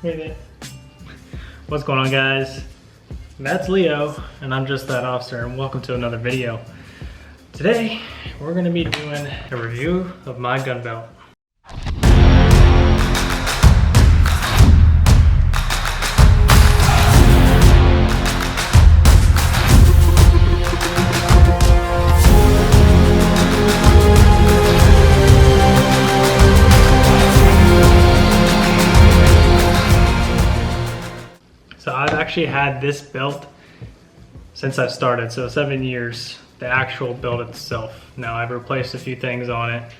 Hey, what's going on, guys? That's Leo, and I'm Just That Officer, and welcome to another video. Today, we're going to be doing a review of my gun belt. So I've actually had this belt since I started, so 7 years, the actual belt itself. Now I've replaced a few things on it,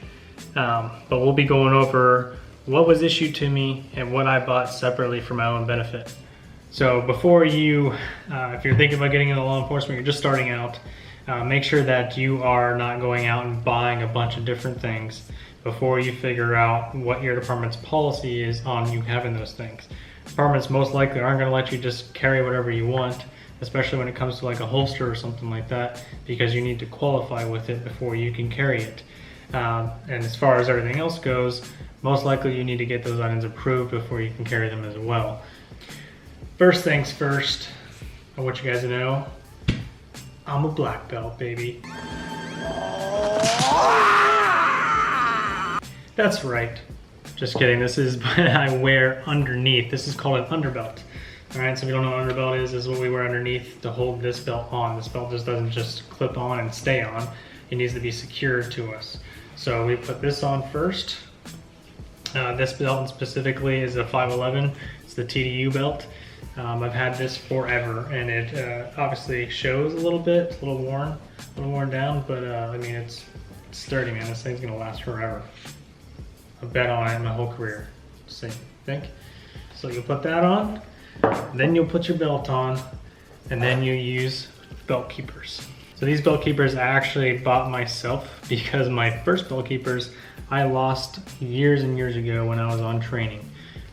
but we'll be going over what was issued to me and what I bought separately for my own benefit. So before you, if you're thinking about getting into law enforcement, you're just starting out, make sure that you are not going out and buying a bunch of different things before you figure out what your department's policy is on you having those things. Departments most likely aren't going to let you just carry whatever you want, especially when it comes to like a holster or something like that, because you need to qualify with it before you can carry it. And as far as everything else goes, most likely you need to get those items approved before you can carry them as well. First things first, I want you guys to know, I'm a black belt, baby. That's right. Just kidding, this is what I wear underneath. This is called an underbelt. All right, so if you don't know what underbelt is, this is what we wear underneath to hold this belt on. This belt just doesn't just clip on and stay on. It needs to be secured to us. So we put this on first. This belt specifically is a 511. It's the TDU belt. I've had this forever, and it obviously shows a little bit. It's a little worn down, but I mean, it's sturdy, man. This thing's gonna last forever. I bet on it my whole career, so I think. So you'll put that on, then you'll put your belt on, and then you use belt keepers. So these belt keepers I actually bought myself because my first belt keepers I lost years and years ago when I was on training.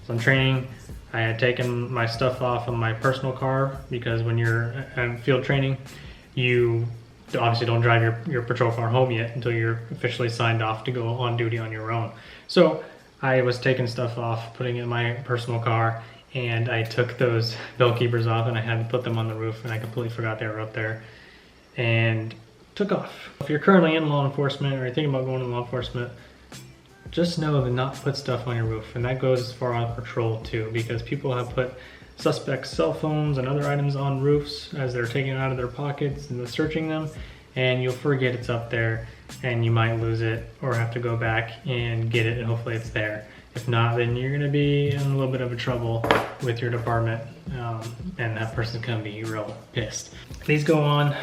So on training, I had taken my stuff off of my personal car because when you're at field training, you obviously don't drive your patrol car home yet until you're officially signed off to go on duty on your own. So I was taking stuff off, putting it in my personal car, and I took those belt keepers off and I had to put them on the roof, and I completely forgot they were up there and took off. If you're currently in law enforcement or you're thinking about going to law enforcement, just know to not put stuff on your roof, and that goes as far on patrol too, because people have put suspects' cell phones and other items on roofs as they're taking it out of their pockets and they're searching them, and you'll forget it's up there and you might lose it or have to go back and get it, and hopefully it's there. If not, then you're going to be in a little bit of a trouble with your department, and that person's going to be real pissed. These go on,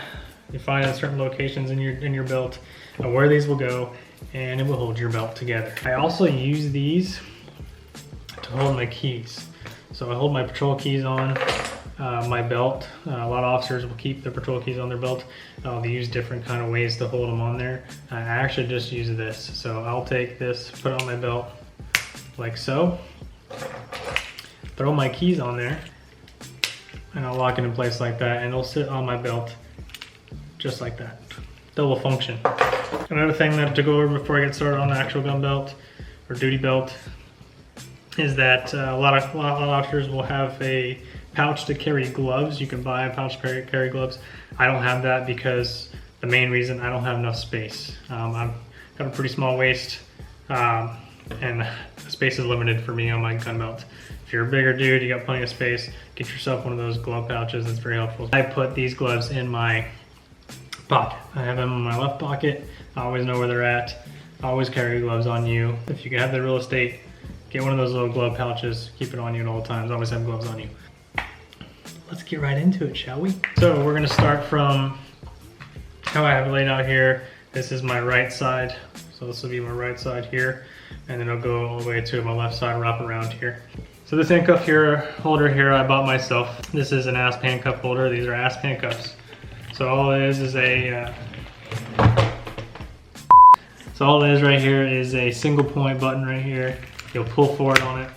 you find at certain locations in your belt where these will go, and it will hold your belt together. I also use these to hold my keys. So I hold my patrol keys on my belt. A lot of officers will keep their patrol keys on their belt. They use different kind of ways to hold them on there. I actually just use this. So I'll take this, put it on my belt like so, throw my keys on there, and I'll lock it in place like that, and it'll sit on my belt just like that. Double function. Another thing that to go over before I get started on the actual gun belt or duty belt is that a lot of officers will have a pouch to carry gloves. You can buy a pouch to carry gloves. I don't have that because the main reason, I don't have enough space. I've got a pretty small waist, and the space is limited for me on my gun belt. If you're a bigger dude, you got plenty of space, get yourself one of those glove pouches. It's very helpful. I put these gloves in my pocket. I have them in my left pocket. I always know where they're at. I always carry gloves on you. If you can have the real estate, get one of those little glove pouches, keep it on you at all times. Always have gloves on you. Let's get right into it, shall we? So we're gonna start from how I have it laid out here. This is my right side. So this will be my right side here. And then I'll go all the way to my left side, wrap around here. So this handcuff holder here, I bought myself. This is an asp handcuff holder. These are asp handcuffs. So all it is a, right here is a single point button right here. You'll pull forward on it,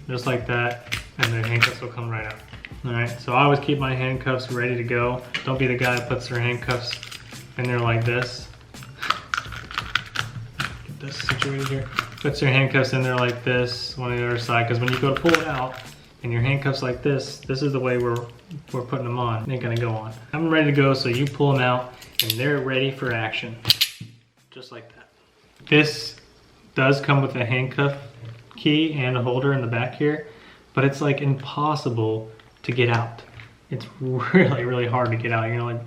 just like that, and the handcuffs will come right out. All right, so I always keep my handcuffs ready to go. Don't be the guy that puts their handcuffs in there like this. Get this situated here. Puts your handcuffs in there like this, one on the other side, because when you go to pull it out, and your handcuffs like this is the way we're putting them on. They're gonna go on. I'm ready to go, so you pull them out and they're ready for action. Just like that. This does come with a handcuff key and a holder in the back here, but it's like impossible to get out. It's really, really hard to get out. You're gonna like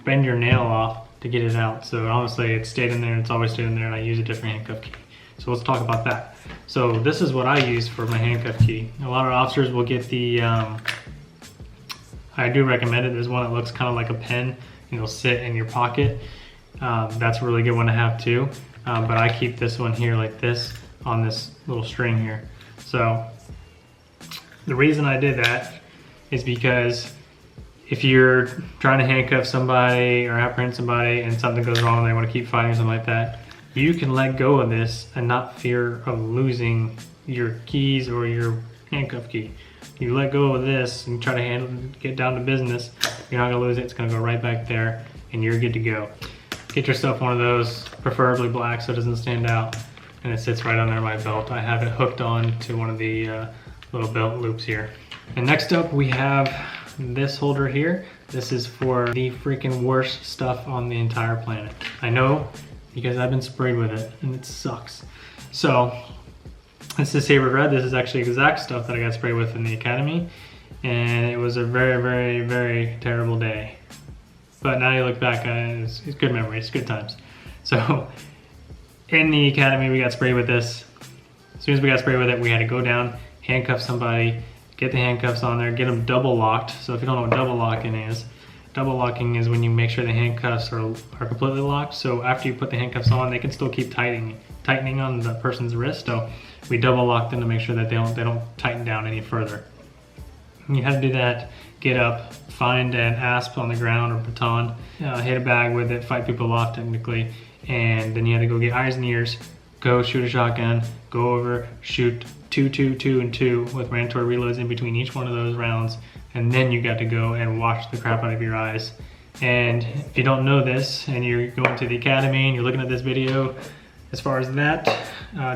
bend your nail off to get it out. So honestly, it stayed in there and it's always stayed in there, and I use a different handcuff key. So let's talk about that. So this is what I use for my handcuff key. A lot of officers will get the, I do recommend it. There's one that looks kind of like a pen and it'll sit in your pocket. That's a really good one to have too. But I keep this one here like this on this little string here. So the reason I did that is because if you're trying to handcuff somebody or apprehend somebody and something goes wrong and they want to keep fighting or something like that, you can let go of this and not fear of losing your keys or your handcuff key. You let go of this and try to get down to business, you're not gonna lose it. It's gonna go right back there and you're good to go. Get yourself one of those, preferably black so it doesn't stand out, and it sits right under my belt. I have it hooked on to one of the little belt loops here. And next up we have this holder here. This is for the freaking worst stuff on the entire planet. I know, because I've been sprayed with it and it sucks. So this is Sabre Red. This is actually exact stuff that I got sprayed with in the academy, and it was a very, very, very terrible day. But now you look back at it, it's good memories, good times. So in the academy we got sprayed with this. As soon as we got sprayed with it, we had to go down, handcuff somebody, get the handcuffs on there, get them double locked. So if you don't know what double locking is, double locking is when you make sure the handcuffs are completely locked. So after you put the handcuffs on, they can still keep tightening on the person's wrist. So we double lock them to make sure that they don't tighten down any further. You have to do that, get up, find an asp on the ground or baton, hit a bag with it, fight people off technically, and then you have to go get eyes and ears, go shoot a shotgun, go over, shoot 2, 2, 2, and 2 with mandatory reloads in between each one of those rounds, and then you got to go and wash the crap out of your eyes. And if you don't know this and you're going to the academy and you're looking at this video, as far as that,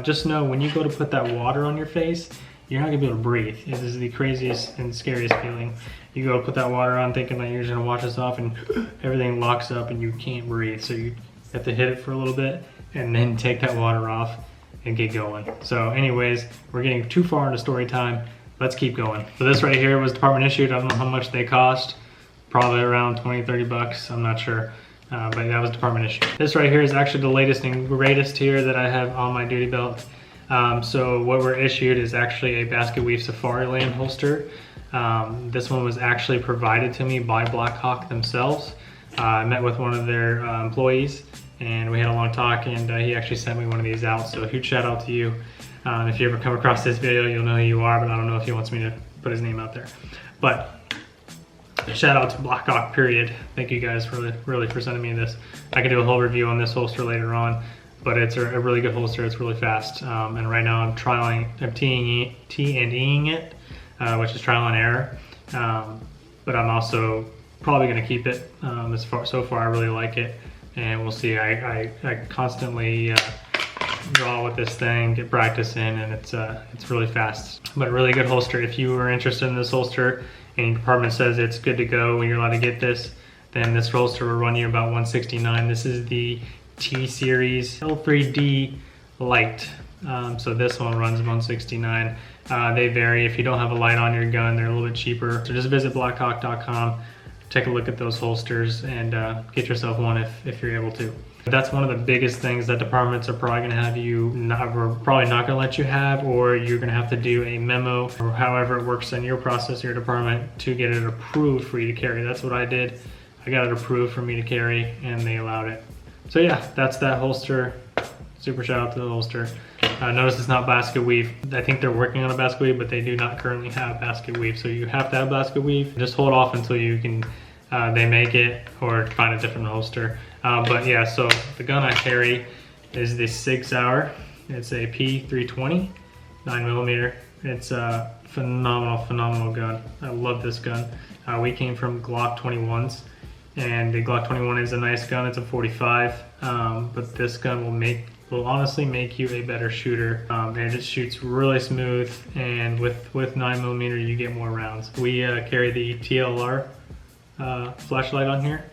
just know when you go to put that water on your face, you're not gonna be able to breathe. This is the craziest and scariest feeling. You go put that water on thinking that you're just gonna wash this off, and everything locks up and you can't breathe. So you have to hit it for a little bit and then take that water off and get going. So anyways, we're getting too far into story time. Let's keep going. So this right here was department issued. I don't know how much they cost. Probably around 20, 30 bucks. I'm not sure. But that was department issued. This right here is actually the latest and greatest here that I have on my duty belt. So what we're issued is actually a basket weave Safariland holster. This one was actually provided to me by Blackhawk themselves. I met with one of their employees and we had a long talk, and he actually sent me one of these out. So a huge shout out to you. If you ever come across this video, you'll know who you are, but I don't know if he wants me to put his name out there. But shout out to Blackhawk, period. Thank you guys really for sending me this. I can do a whole review on this holster later on, but it's a really good holster. It's really fast. And right now I'm T&Eing it, which is trial and error. But I'm also probably gonna keep it. So far I really like it, and we'll see. I constantly draw with this thing, get practice in, and it's really fast. But a really good holster. If you are interested in this holster and your department says it's good to go and you're allowed to get this, then this holster will run you about $169. This is the T series L3D light. So this one runs $169. They vary. If you don't have a light on your gun, they're a little bit cheaper. So just visit blackhawk.com, take a look at those holsters, and get yourself one if you're able to. That's one of the biggest things that departments are probably gonna have you probably not gonna let you have, or you're gonna have to do a memo, or however it works in your process, your department, to get it approved for you to carry. That's what I did. I got it approved for me to carry, and they allowed it. So yeah, that's that holster. Super shout out to the holster. Notice it's not basket weave. I think they're working on a basket weave, but they do not currently have basket weave. So you have to have basket weave. Just hold off until you can, they make it, or find a different holster. But yeah, so the gun I carry is the Sig Sauer. It's a P320, 9mm. It's a phenomenal gun. I love this gun. We came from Glock 21s, and the Glock 21 is a nice gun. It's a 45, but this gun will make will honestly make you a better shooter. And it shoots really smooth, and with 9mm you get more rounds. We carry the TLR flashlight on here,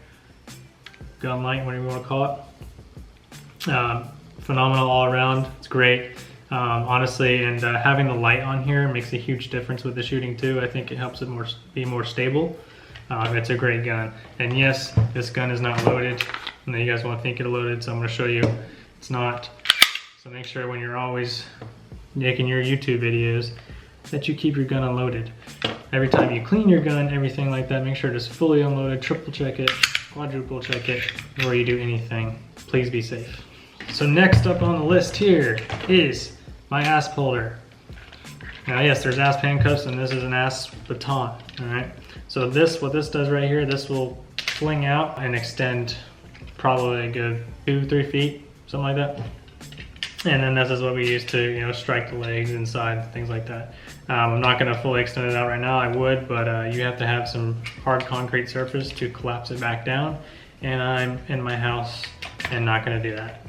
gun light, whatever you want to call it. Phenomenal all around, it's great. Honestly, and having the light on here makes a huge difference with the shooting too. I think it helps it be more stable. It's a great gun. And yes, this gun is not loaded. I know you guys won't think it's loaded, so I'm going to show you it's not. So make sure when you're always making your YouTube videos that you keep your gun unloaded. Every time you clean your gun, everything like that, make sure it's fully unloaded, triple check it, quadruple check it, before you do anything. Please be safe. So next up on the list here is my asp holder. Now yes, there's asp handcuffs and this is an asp baton, all right? So what this does right here, this will fling out and extend probably a good 2-3 feet, something like that. And then this is what we use to, strike the legs inside, things like that. I'm not gonna fully extend it out right now, I would, but you have to have some hard concrete surface to collapse it back down. And I'm in my house and not gonna do that.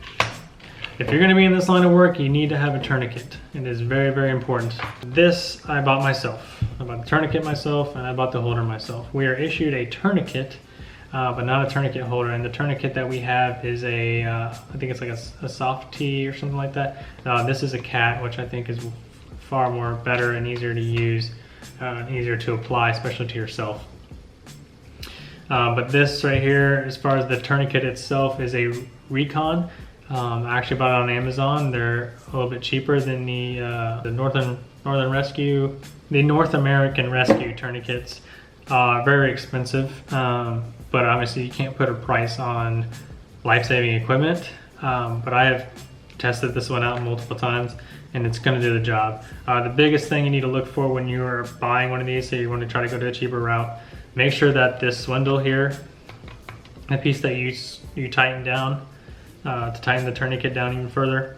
If you're gonna be in this line of work, you need to have a tourniquet. It is very, very important. This I bought myself. I bought the tourniquet myself and I bought the holder myself. We are issued a tourniquet, but not a tourniquet holder. And the tourniquet that we have is I think it's like a soft T or something like that. This is a cat, which I think is far more better and easier to use, easier to apply, especially to yourself. But this right here, as far as the tourniquet itself, is a Recon. I actually bought it on Amazon. They're a little bit cheaper than the North American Rescue tourniquets. Very expensive, but obviously you can't put a price on life-saving equipment. But I have tested this one out multiple times, and it's going to do the job. The biggest thing you need to look for when you are buying one of these, so you want to try to go to a cheaper route, make sure that this swindle here, the piece that you tighten down, to tighten the tourniquet down even further,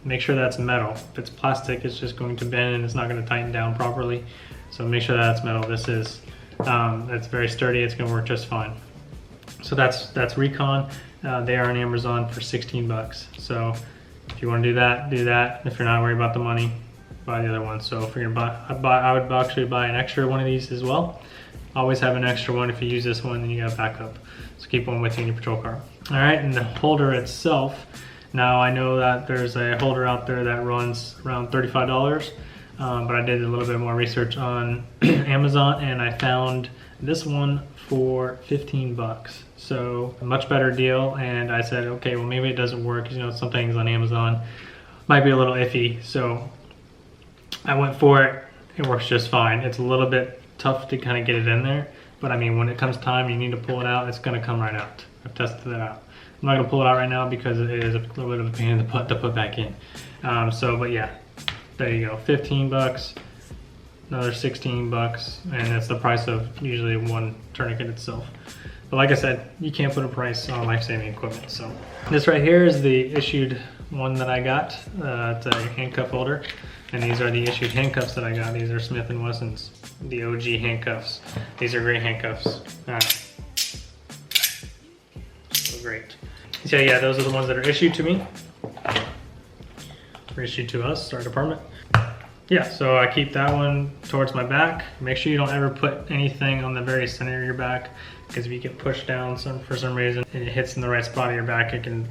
make sure that's metal. If it's plastic, it's just going to bend and it's not going to tighten down properly. So make sure that's metal. This is, that's very sturdy. It's going to work just fine. So that's Recon. They are on Amazon for 16 bucks. So if you want to do that. If you're not worried about the money, buy the other one. So if you're gonna I would actually buy an extra one of these as well. Always have an extra one. If you use this one, then you got a backup. So keep one with you in your patrol car. All right, and the holder itself. Now I know that there's a holder out there that runs around $35, but I did a little bit more research on Amazon and I found this one for 15 bucks. So a much better deal. And I said, okay, well maybe it doesn't work. Some things on Amazon might be a little iffy. So I went for it. It works just fine. It's a little bit tough to kind of get it in there, but I mean, when it comes time you need to pull it out, it's going to come right out. I've tested that out. I'm not going to pull it out right now because it is a little bit of a pain in the butt to put back in. But yeah, there you go. 15 bucks, another 16 bucks, and that's the price of usually one tourniquet itself. But like I said, you can't put a price on life-saving equipment. So this right here is the issued one that I got. It's a handcuff holder, and these are the issued handcuffs that I got. These are Smith & Wesson's, the OG handcuffs. These are great handcuffs. So great. So yeah, those are the ones that are issued to me. Or issued to us, our department. Yeah, so I keep that one towards my back. Make sure you don't ever put anything on the very center of your back, because if you get pushed down for some reason and it hits in the right spot of your back, it can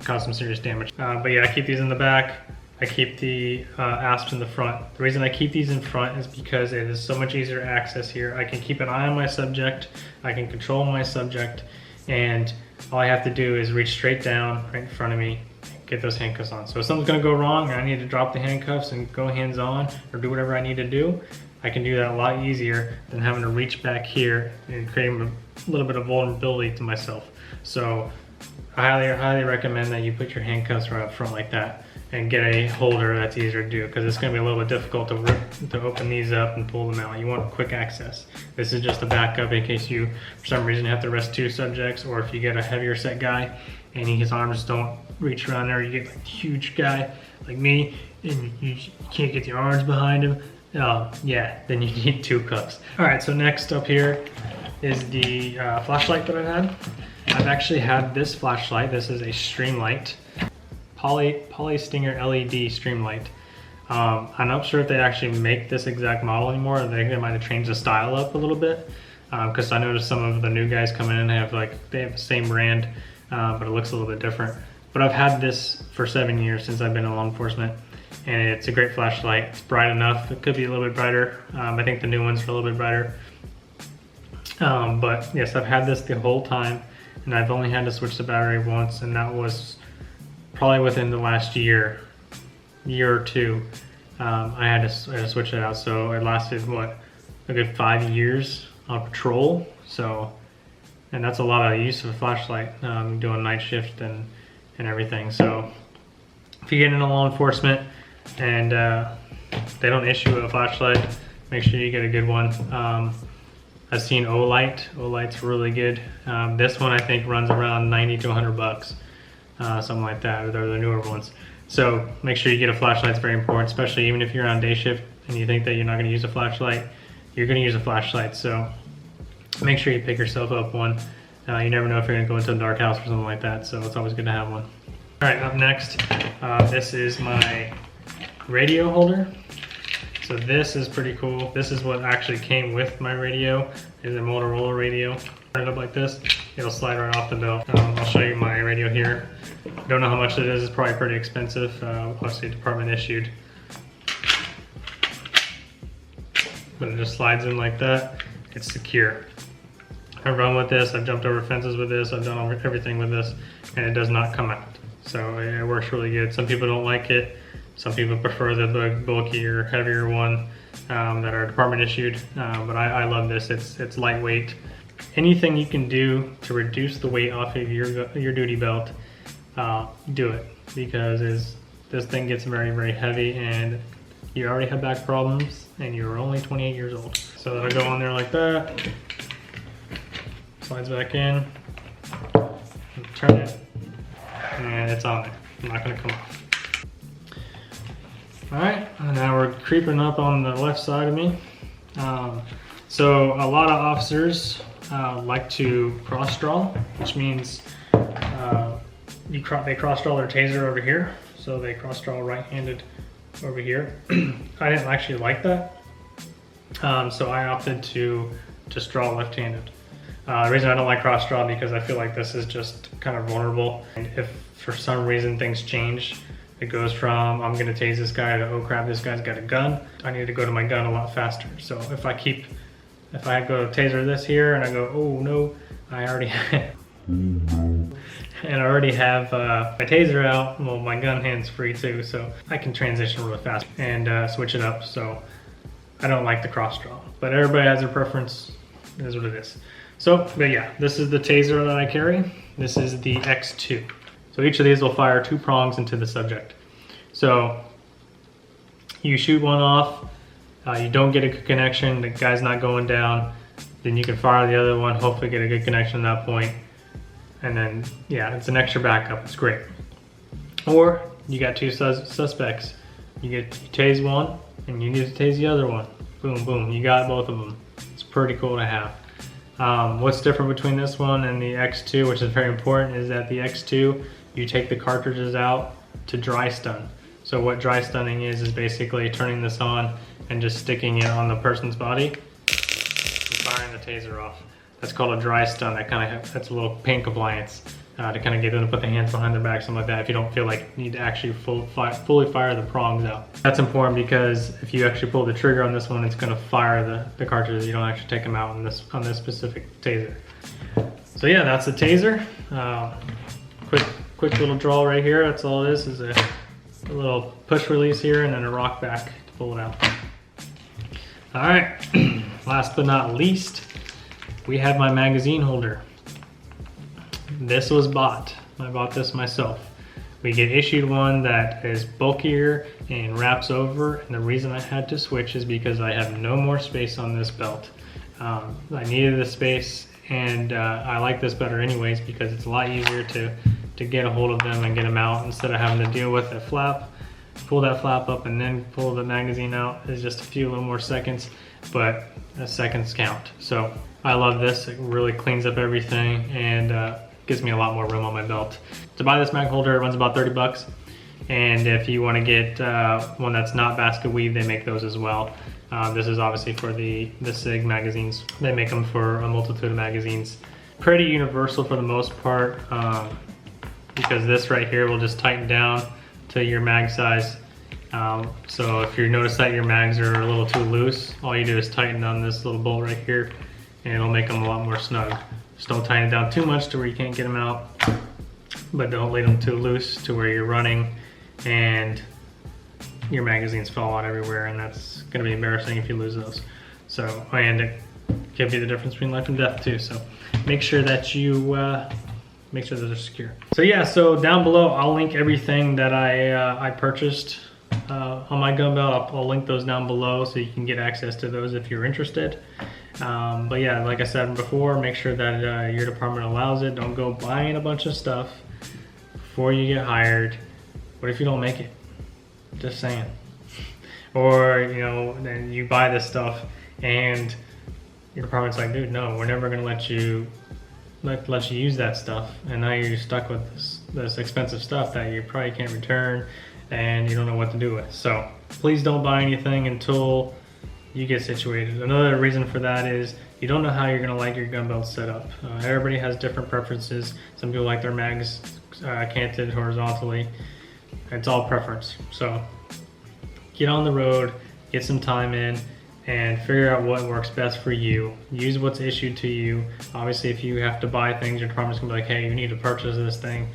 cause some serious damage. But yeah, I keep these in the back. I keep the asps in the front. The reason I keep these in front is because it is so much easier to access here. I can keep an eye on my subject, I can control my subject, and all I have to do is reach straight down right in front of me, get those handcuffs on. So if something's gonna go wrong and I need to drop the handcuffs and go hands on or do whatever I need to do, I can do that a lot easier than having to reach back here and creating a little bit of vulnerability to myself. So I highly recommend that you put your handcuffs right up front like that and get a holder that's easier to do, because it's going to be a little bit difficult to open these up and pull them out. You want quick access. This is just a backup in case you, for some reason, have to arrest two subjects, or if you get a heavier set guy and his arms don't reach around there, you get like a huge guy like me and you can't get your arms behind him. Yeah, then you need two cuffs. All right, so next up here is the flashlight that I've had. I've actually had this flashlight. This is a stream light. Poly Stinger LED stream light. I'm not sure if they actually make this exact model anymore. I think they might have changed the style up a little bit, because I noticed some of the new guys coming in have they have the same brand, but it looks a little bit different. But I've had this for 7 years since I've been in law enforcement, and it's a great flashlight. It's bright enough. It could be a little bit brighter. I think the new ones are a little bit brighter. But yes, I've had this the whole time, and I've only had to switch the battery once, and that was probably within the last year or two. I had to switch it out, so it lasted what, a good 5 years on patrol. So, and that's a lot of use of a flashlight, doing night shift and everything. So if you get into law enforcement and they don't issue a flashlight, make sure you get a good one. I've seen Olight. Olight's really good. This one I think runs around 90 to 100 bucks, something like that. They're the newer ones. So make sure you get a flashlight. It's very important, especially even if you're on day shift and you think that you're not going to use a flashlight. You're going to use a flashlight. So make sure you pick yourself up one. You never know if you're going to go into a dark house or something like that. So it's always good to have one. All right, up next, this is my radio holder. So this is pretty cool. This is what actually came with my radio. It's a Motorola radio. Turn it up like this, it'll slide right off the belt. I'll show you my radio here. Don't know how much it is. It's probably pretty expensive. Obviously department issued. But it just slides in like that. It's secure. I've run with this. I've jumped over fences with this. I've done everything with this, and it does not come out. So it works really good. Some people don't like it. Some people prefer the bulkier, heavier one that are department issued, but I love this. It's lightweight. Anything you can do to reduce the weight off of your duty belt, do it, because this thing gets very, very heavy, and you already have back problems, and you're only 28 years old. So that'll go on there like that. Slides back in. Turn it, and it's on there. I'm not going to come off. All right, and now we're creeping up on the left side of me. So a lot of officers like to cross draw, which means they cross draw their taser over here. So they cross draw right-handed over here. I didn't actually like that, so I opted to just draw left-handed. The reason I don't like cross draw because I feel like this is just kind of vulnerable, and if for some reason things change, it goes from I'm gonna tase this guy to, oh crap, this guy's got a gun. I need to go to my gun a lot faster. So if I go to taser this here and I go, oh no, I already and I already have my taser out, well my gun hand's free too, so I can transition really fast and switch it up. So I don't like the cross draw, but everybody has their preference. It is what it is. So, but yeah, this is the taser that I carry. This is the X2. So each of these will fire 2 prongs into the subject. So you shoot one off, you don't get a good connection, the guy's not going down, then you can fire the other one, hopefully get a good connection at that point. And then, yeah, it's an extra backup, it's great. Or you got 2 suspects. You tase one and you need to tase the other one. Boom, boom, you got both of them. It's pretty cool to have. What's different between this one and the X2, which is very important, is that the X2, you take the cartridges out to dry stun. So what dry stunning is basically turning this on and just sticking it on the person's body and firing the taser off. That's called a dry stun. That's a little pain compliance to kind of get them to put the hands behind their back, something like that, if you don't feel like you need to actually fully fire the prongs out. That's important because if you actually pull the trigger on this one, it's going to fire the cartridges. You don't actually take them out on this specific taser. So yeah, that's the taser. Quick little draw right here. That's all it is a little push release here and then a rock back to pull it out. All right, last but not least, we have my magazine holder. This was bought. I bought this myself. We get issued one that is bulkier and wraps over, and the reason I had to switch is because I have no more space on this belt. I needed the space, and I like this better anyways because it's a lot easier to get a hold of them and get them out instead of having to deal with a flap. Pull that flap up and then pull the magazine out is just a few little more seconds, but seconds count. So I love this. It really cleans up everything and gives me a lot more room on my belt. To buy this mag holder, it runs about 30 bucks. And if you want to get one that's not basket weave, they make those as well. This is obviously for the SIG magazines. They make them for a multitude of magazines. Pretty universal for the most part, because this right here will just tighten down to your mag size. So if you notice that your mags are a little too loose, all you do is tighten on this little bolt right here, and it'll make them a lot more snug. Just don't tighten it down too much to where you can't get them out, but don't leave them too loose to where you're running and your magazines fall out everywhere, and that's going to be embarrassing if you lose those. So, and it can be the difference between life and death too. So make sure that you make sure that they're secure. So yeah, so down below I'll link everything that I purchased on my gun belt. I'll link those down below so you can get access to those if you're interested. But yeah, like I said before, make sure that your department allows it. Don't go buying a bunch of stuff before you get hired. What if you don't make it? Just saying. Or, you know, then you buy this stuff and your department's like, dude, no, we're never gonna let you use that stuff, and now you're stuck with this expensive stuff that you probably can't return and you don't know what to do with. So please don't buy anything until you get situated. Another reason for that is you don't know how you're gonna like your gun belt set up. Everybody has different preferences. Some people like their mags canted horizontally. It's all preference. So get on the road, get some time in, and figure out what works best for you. Use what's issued to you. Obviously, if you have to buy things, your department's gonna be like, hey, you need to purchase this thing.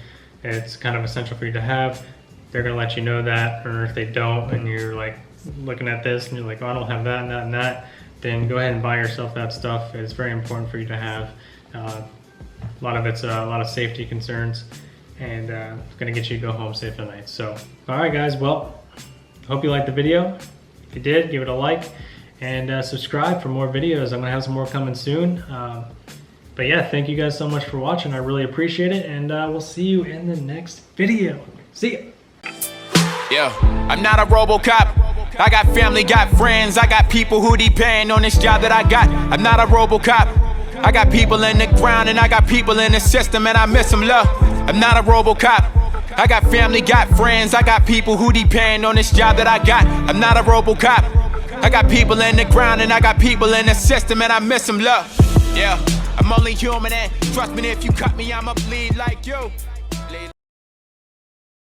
It's kind of essential for you to have. They're gonna let you know that, or if they don't, and you're like looking at this and you're like, oh, I don't have that and that and that, then go ahead and buy yourself that stuff. It's very important for you to have. A lot of it's a lot of safety concerns, and it's gonna get you to go home safe tonight. So, all right, guys. Well, hope you liked the video. If you did, give it a like and subscribe for more videos. I'm gonna have some more coming soon. But yeah, thank you guys so much for watching. I really appreciate it, and we'll see you in the next video. See ya. Yeah, I'm not a RoboCop. I got family, got friends, I got people who depend on this job that I got. I'm not a RoboCop. I got people in the ground and I got people in the system, and I miss them, love. I'm not a RoboCop. I got family, got friends, I got people who depend on this job that I got. I'm not a RoboCop. I got people in the ground and I got people in the system, and I miss them, love. Yeah, I'm only human, and trust me, if you cut me, I'ma bleed like you.